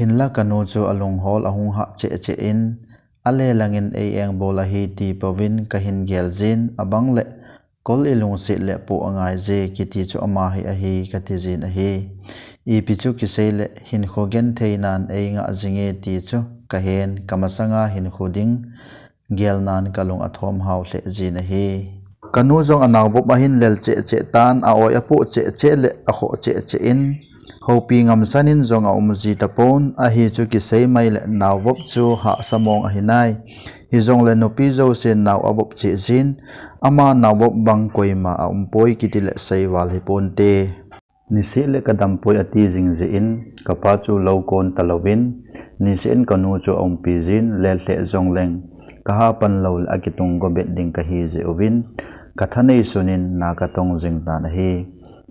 hinla kanu chu alung hol ahung ha che in ale langin eng bola hi ti pawin kahin gelzin abang le kol ilung si le po angai je kiti chu ama hi a hi katizin a hi I pichu kisele hin khogen theinan nga zinge ti chu kahen kamasanga hin khoding gelnan kalung athom haw le jin a hi kanu jong anaw bo bahin lel che tan a oi apu che le a kho che in hopi ngam sanin zong a umji tapon a hi chu kisei mai le naw vop chu ha samong a hinai hi zong le nopi zo sen naw abop che jin ama naw vop bang koima a umpoi kitile seiwal hi ponte nisi le kadam poi ati jingje in kapa chu lo kon talowin nisen kanu chu ompi jin lel the zong leng kaha pan lo akitung go bet ding ka hi je ovin kathanei sunin na ka tong jing tan hi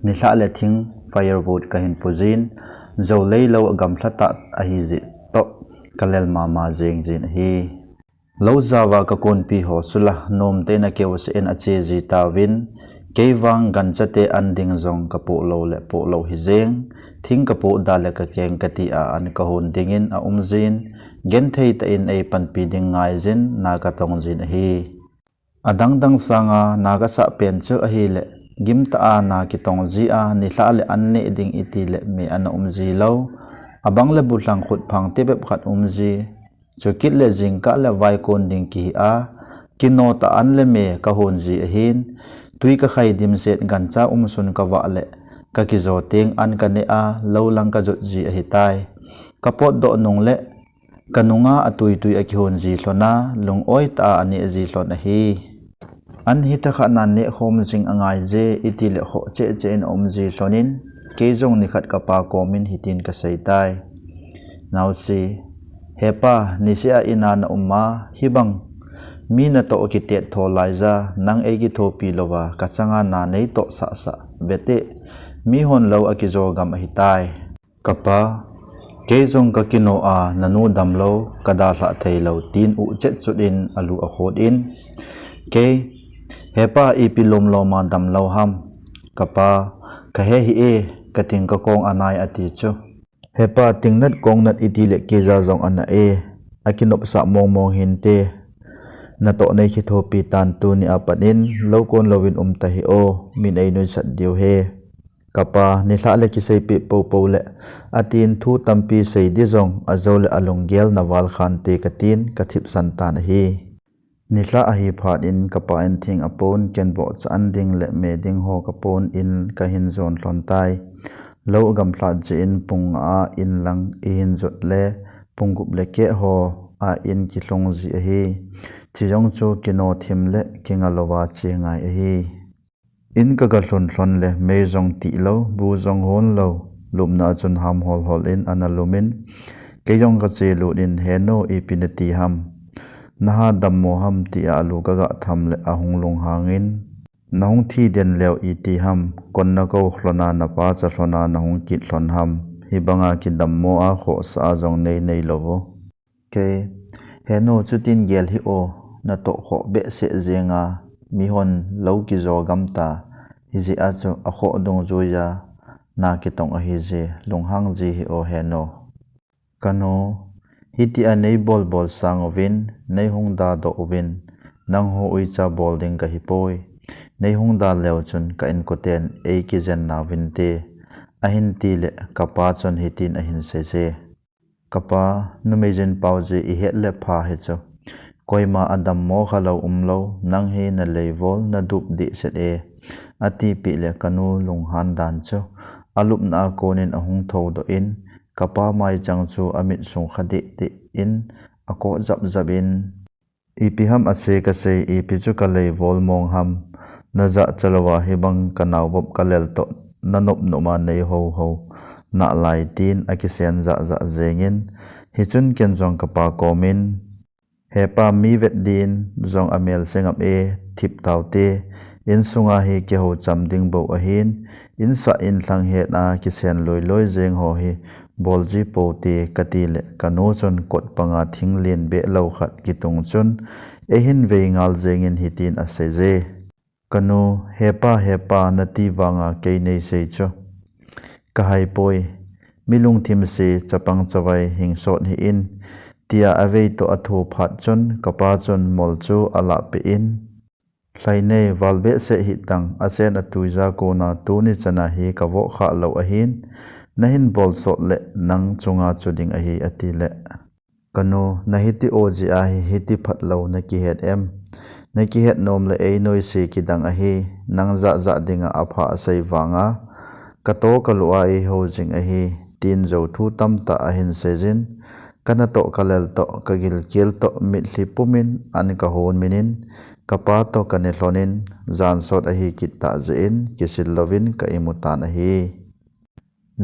nihla le thing firewood ka hin puzin zo lei lo gam thlata a hi ji to kalel mama jeng jin hi lo zawa ka kon pi ho sula nom te na kew se en ache ji tawin keiwang gan chate anding zong kapo lo le po lo hi jeng thing kapo dale ka keng kati a an ka hon dingin a umjin gen thei ta in ei pan pi ding ngai jin na ka tong jin hi adang dang sanga na ga sa pen chu a hi le gim ta a na ki tong ji a ni hla le an ne ding iti le me an umji lo abang le bulang khut phang te bep khat umji chokit le jing ka le vai kon ding ki a kino ta an le me ka hon ji a hin tui ka khai dim set gan cha sun ka wa le ka ki zo teng an ka ne a lo lang ka jot ji a hitai kapot do nong le kanunga atui a ki hon ji hlona lung oi ta ani ji hlon a hi an hi ta kha na ne khom jing angai je iti le kho che in om ji hlonin ke jong ni khat ka pa komin hitin ka seitai now si hepa nisia ina na umma hibang mi na to ki te tho laiza nang e gi tho pi lowa ka changa na nei to sa bete mi hon lo a ki zo gam hi tai kapa ke jong ka kino a nanu dam lo kada hla thei lo tin u chet chudin alu a khod in ke hepa I pilom lo ma dam lo ham kapa ka he hi e ka ting ka kong anai ati chu hepa tingnat kongnat iti le ke za jong ana e akinop sa mong hin te na to nei khi tho pi tan tu ni apanin lo kon lovin ta hi o min ei noi sat diu he kapa ni hla le ki sei pi po le atin thu tampi sei di jong azol alung gel nawal khan te katin kathip san tan hi ni hla a hi phat in kapa en thing apon ken bo chan ding le me ding ho kapon in ka hin zon hlon tai lo gam hla je in pung a in lang in zot le pungup le ke ho a in ki hlong ji a hi chijong chu kino thim le kinga lowa chengai a hi in ka ga hlon le me jong ti lo bu jong hon lo lumna chun ham hol in analumin ke jong ka che lu in heno ipinati ham naha dammo ham ti alu ka ga tham le ahung lung hangin nahung thi den leo iti ham konna ko hlona na pa cha hlona nahung ki hlon ham hibanga ki dammo a kho sa jong nei lowo ke heno chutin gel hi o na to kho be se zenga mi hon lo ki zo gamta hi ji a chu a kho dong zoya na ki tong a hi je lunghang ji hi o heno kano hiti a nei bol sang ovin nei hung da do ovin nang ho ui cha bol ding ka hi poi nei hung da leo chun ka in koten e ki zen na vin te a hin ti le kapa chon hitin a hin se kapa numejen pauze I het le pha he chu koima adam mo khalo umlo nang he na level na dup di set e ati pi le kanu lung han dan chu alup na konin ahung tho do in kapa mai chang chu amit sung khadi ti in ako zap in ipiham ase ka se ipi chu ka level mong ham na za chalawa hibang kanaw bop kalel to nanop noma nei ho na lai tin akisen za zengin hichun ken jong kapa komin hepa mi vet din jong amel sengap e thip taute in sunga hi ke ho chamding bo ahin in sa in thlang he na kisen loi jeng ho hi bolji po te katile kanu chon kot panga thinglen be lo khat kitung chun ehin veingal jengin hitin aseje kanu hepa nati wanga ke nei sei cho kahai poi milung thim si chapang chawai hing sot hi in tia avei to athu phat chon kapa chon mol chu ala pe in thlainei valbe se hi tang asen atuiza ko na tu ni chana hi kawo kha lo a hin nahin bol sot le nang chunga chuding a hi ati le kanu nahiti oji a hi hiti phat lo na ki het em na ki het nom le ei noi si ki dang a hi nang za za dinga apha sei wanga kato kalua i ho jing a hi tin zo thu tam ta a hin sejin kana to kalel to kagil kil to mit hli pumin an ka hon minin kapa to kane hlonin zan sot a hi kitta zein kisil lovin ka imutan a hi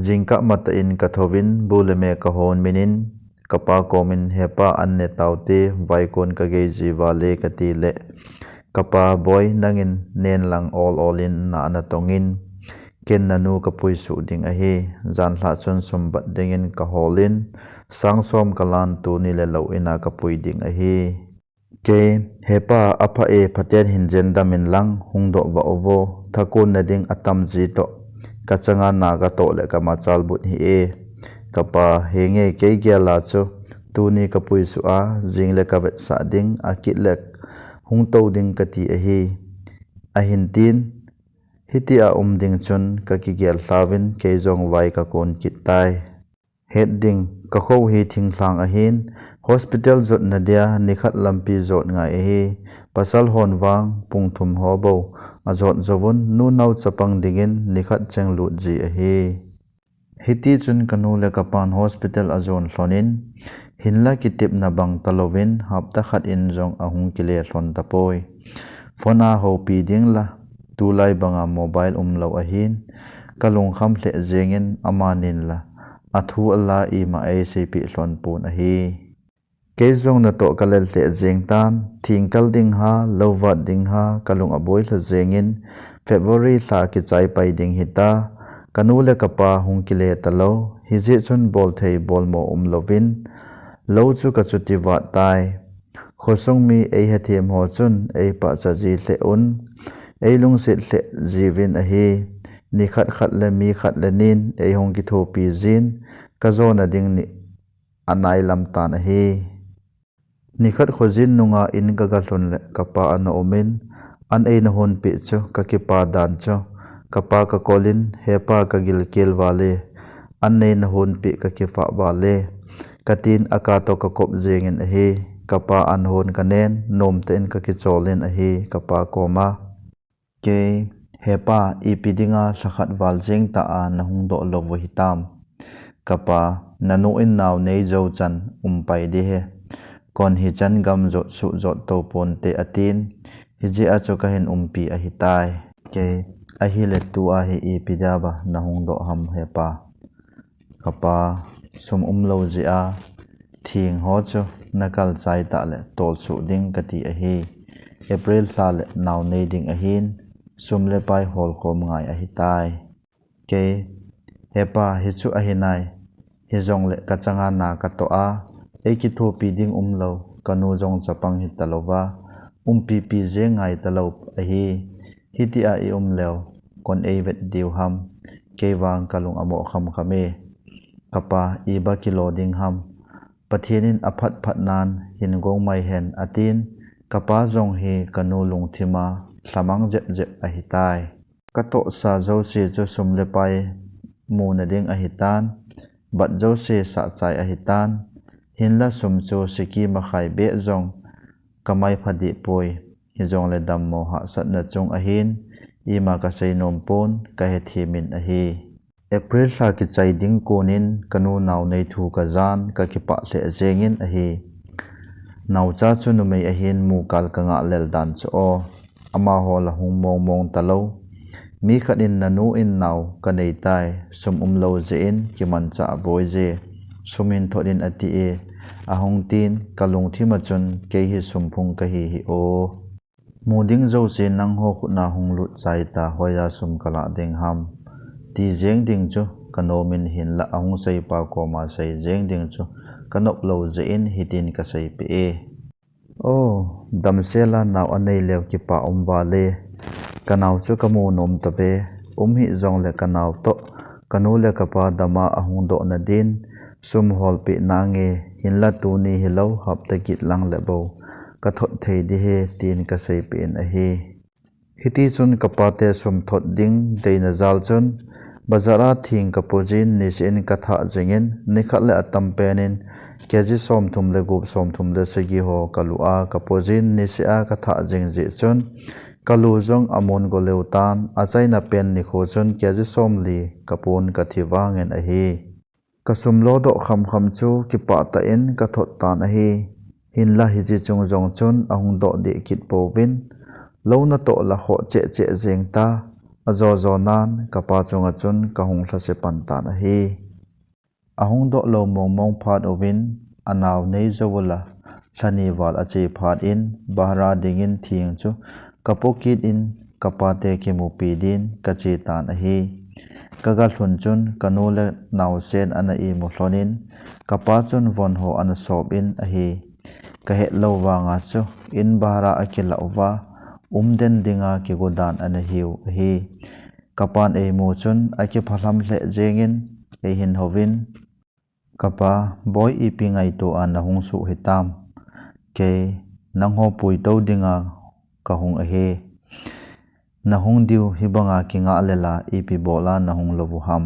jingka mata in kathovin buleme ka hon minin kapa komin hepa anne taute vaikon ka ge jiwale kati le kapa boy nangin nen lang all in na anatongin ken nanu kapui su ding a hi zan hla chon sombat dingin ka holin sangsom kalan tu ni le lo ina kapui ding a hi ke hepa apa e phaten hinjen damin lang hungdo wa ovo thakun na ding atam ji to kachanga na ga to le ka machal but hi e kapa henge ke gela chu tu ni kapui su a jing le ka vet sa ding akit le hung to ding kati a hi a hin tin hiti a ding chun ka ki gel hlavin ke jong vai ka kon kitai het ding ka kho hi thing thlang a hin hospital zot na dia nikhat lampi zot ngai a hi pasal hon wang pungthum hobo a zot zovun nu nau chapang dingin nikhat cheng lut ji a hi hiti chun kanu le kapan hospital a zon hlonin hinla kitip na bang talovin hapta khat in jong ahung kile hlon tapoi phona ho pi ding la tu lai banga mobile lo a hin kalung kham hle zengin amanin la athu alla i ma acp hlon pun a hi ke zong na to kalel hle zeng tan thingkal ding ha lovat ding ha kalung aboi hla zengin february sa ki chai pai ding hita kanu le kapa hung kile talo hiji chun bol thei bol mo lovin lo chu ka chuti wa tai khosong mi ei hathem ho chun ei pa cha ji hle un ei lung se hle jivin a hi ni khat khat le mi khat le nin ei hong ki tho pi zin ka zona ding ni anai lam tan a hi ni khat khojin nunga in ka ga hlon le kapa an omin an ei na hon pi chu ka ki pa dan chu kapa ka kolin hepa ka gil kel wale an nei na hon pi ka ki fa wale katin aka to ka kop zengin a hi kapa an hon ka nen nom ten ka ki cholin a hi kapa koma ke hepa ipidinga sakhat waljeng ta a na hungdo lovo hitam kapa nanu in naw nei jo chan pai di he kon hi chan gam zo su zo to pon te atin hiji a cho ka hin pi a hitai ke a hi le tu a hi ipidaba na hungdo ham hepa kapa sum lo ji a thing ho chu nakal chai ta le tol su ding kati a hi april sa le naw nei ding a hin sum le pai hol khom ngai a hitai ke hepa hi chu a hinai hi jong le ka changa na ka to a e ki tho pi ding lo kanu jong chapang hi talowa pi pi je ngai talo a hi hiti a i lew kon e vet diu ham ke wang kalung amo kham khame kapa i ba kilo ding ham pathienin aphat phat nan hin gong mai hen atin kapa jong hi kanu lung thima samang jep jep a hitai kato sa zo si cho sum le pai mu na ding a hitan bat zo se sa chai a hitan hinla sum cho siki ma khai be jong kamai phadi poi hi jong le dam mo ha sat na chung a hin i ma ka sei nom pon ka he thimin a hi april sa ki chai ding konin kanu naw nei thu ka zan ka ki pa hle zengin a hi naw cha chu nu mei a hin mu kal ka nga lel dan cho o ama ho la hung mong mong talo mi khanin nanu in naw ka nei tai sum lo je in ki man cha boy je sumin thodin ati e ahong tin kalung thima chun ke hi sumphung ka hi o muding zo se nang ho khuna hung lut chai ta hoya sum kala ding ham ti jeng ding chu kanomin hin la ahung sei pa ko ma sei jeng ding chu kanop lo je in hitin ka sei pe e o damsela naw anei lew ki pa ba le kanaw chu kamu nom ta be hi zong le kanaw to kanule kapa dama ahung do na din sum hol pi nange hinla tu ni hilo hapta git lang lebo ka thot thei di he tin ka sei pen a hi hiti chun kapate sum thot ding deina zal chun bazara thing kapojin nisin katha jengin nikhatle atam penin keji som thum le gup som thum le segi ho kalua kapojin nisia katha jengji chun kalu jong amon go leutan achaina pen ni kho chun keji som li kapon kathiwangen a hi kasum lo do kham kham chu kipa ta in ka thot tan a hi hinla hi ji chung jong chun ahung do de kit povin lo na to la ho che che jeng ta azo zo nan kapa chunga chun kahung thlase pantan a hi ahung do lo mong mong phat ovin anaw nei zawala thani wal ache phat in bahra dingin thing chu kapokit in kapate kemu pidin kache tan a hi kaga thlun chun kanule naw sen ana i mo thlonin kapa chun von ho ana sob in a hi ka he lo wanga chu in bahra akila uwa den dinga ki godan ana hiu hi kapan e mo chun aki phalam hle jengin e hin hovin kapa boy ipi ngai to ana hung su hitam ke nangho pui to dinga kahung a he nahung diu hibanga kinga lela ipi bola nahung lobu ham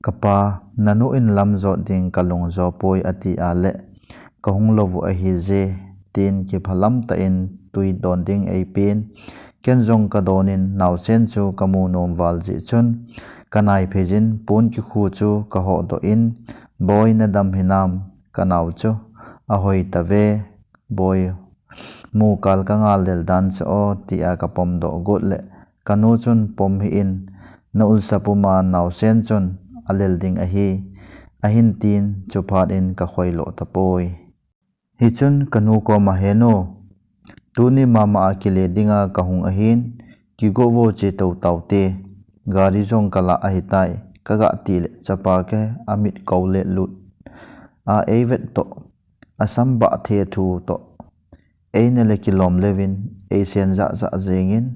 kapa nanu in lam zo ding kalung zo poi ati ale kahung lobu a hi je tin ki phalam ta in tui don ding ei pin ken jong ka donin naw sen chu kamu nom wal ji chun kanai phejin pun ki khu chu ka ho do in boy na dam hinam kanaw chu a hoi ta ve boy mu kal ka ngal del dan cho ti a ka pom do got le kanu chun pom hi in na ul sapuma naw sen chun alel ding a hi a hin tin chu phat in ka khoi lo ta poi hi chun kanu ko ma heno tuni mama akile dinga kahung ahin ki go wo che to taute gari jong kala ahitai kaga til chapa ke amit kaule lut a evet to asam ba the thu to eine le kilom levin e sen za za jengin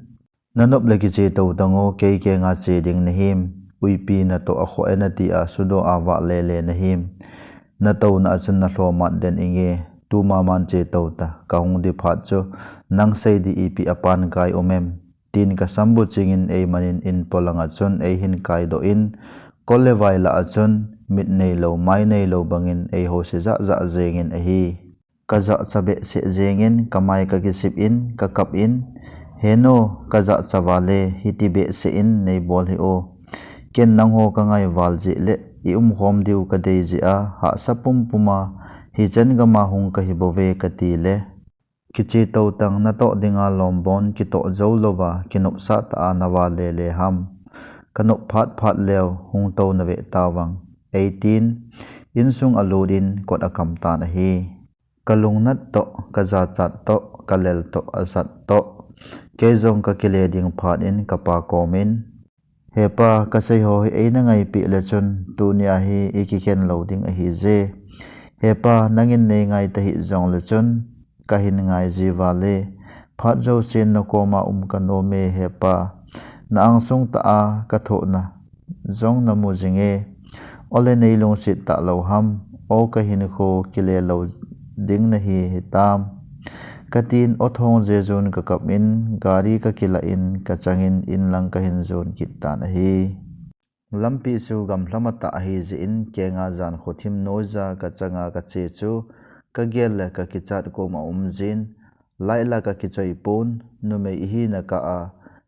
nanop le ki che to dango ke ke nga che ding nehim uipi na to a kho ena ti a sudo awa le le nehim na to na chun na hlo mat den inge tu maman che to ta kaung di phat cho nang sei di ipi apan kai omem tin ka sambu chingin ei manin in polanga chun ei hin kai do in kolle vaila achun mit nei lo mai nei lo bangin ei ho se za za jengin a hi kaza chabe se jengin kamai ka gisip in ka kap in heno kaza chawale hitibe se in nei bol hi o ken nang ho ka ngai wal ji le i hom diu ka dei ji a ha sapum puma hi chen ga ma hung ka hi bove ka ti le kichi to tang na to dinga lombon ki to zo lova kinop sa ta nawa le le ham kanop phat phat lew hung to na ve tawang 18 insung aludin kot akam ta na hi kalung nat to kaza chat to kalel to asat to ke zong ka kile ding phat in kapa komin hepa ka sei ho hi na ngai pi le chun tu nia hi ikikhen loading a hi je hepa nangin nei ngai ta hi zong le chun kahin ngai jiwale phat jo sin no koma kano me hepa na ang sung ta a ka tho na zong na mu jinge ole nei long sit ta lo ham o kahin kho kile lo ding na hi hitam katin othong je zon ka kap in gari ka kila in ka changin in lang kahin zon kit ta na hi lampi su gam hlamata hi je in kenga jan khothim noiza ka changa ka che chu ka gel ka kichat ko ma jin laila ka kichoi pon nu me hi na ka a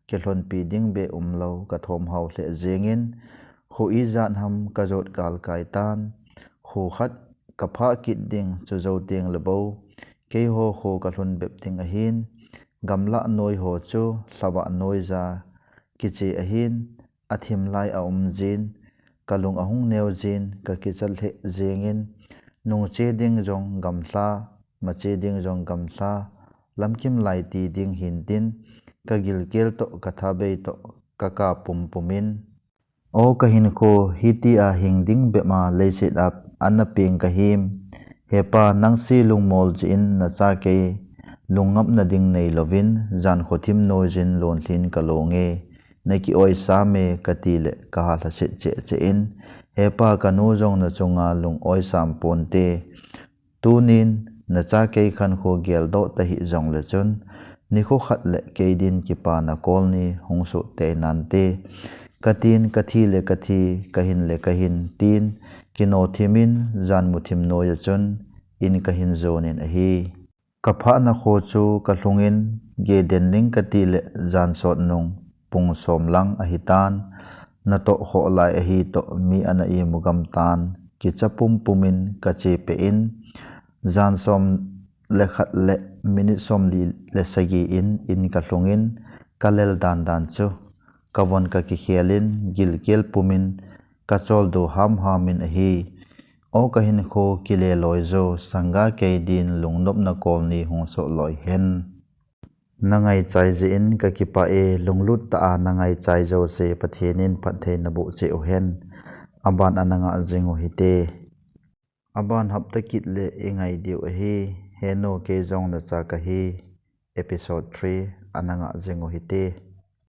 kelhon pi ding be lo ka thom hau hle jengin kho i jan ham ka jot kal kai tan kho khat ka pha kit ding chu zo teng lebo ke ho kho ka hlon bep ting a hin gamla noi ho chu hlawa noi za kichi a hin athim lai a jin kalung ahung neu jin ka kichal he jengin nung che ding jong gamla ma che ding jong gamla lamkim lai ti ding hin tin ka gil kel to ka thabe to ka ka pum pumin o ka hin ko hiti a hing ding be ma le sit up anna ping ka him hepa nang si lung mol jin na cha ke lungap na ding nei lovin jan khothim no jin lon thin ka longe neki oi same katile ka la se che in hepa kanu jong na chunga lung oi sam ponte tunin na cha ke khan kho gel do ta hi jong le chun ni kho khat le ke din ki pa na kol ni hongsu te nan te katin kathi le kathi kahin le kahin tin kino thimin jan muthim no ya chun in kahin zonin a hi kapha na kho chu ka hlungin ge den ning kati le jan sot nung pung som lang a hi tan na to ho lai a hi to mi ana i mugam tan ki chapum pumin ka che pe in jan som le khat le minute som li le sagi in ka hlungin kalel dan dan chu kawon ka ki khialin gil kel pumin ka chol do ham in a hi o kahin kho kile loi zo sanga ke din lungnop na kolni hongso loi hen nangai chai je in ka kipa e lunglut ta a nangai chai zo se pathenin pathe na bo che o hen aban ananga jingo hite aban hapta kit le engai diu a hi heno ke jong na cha ka hi episode 3 ananga jingo hite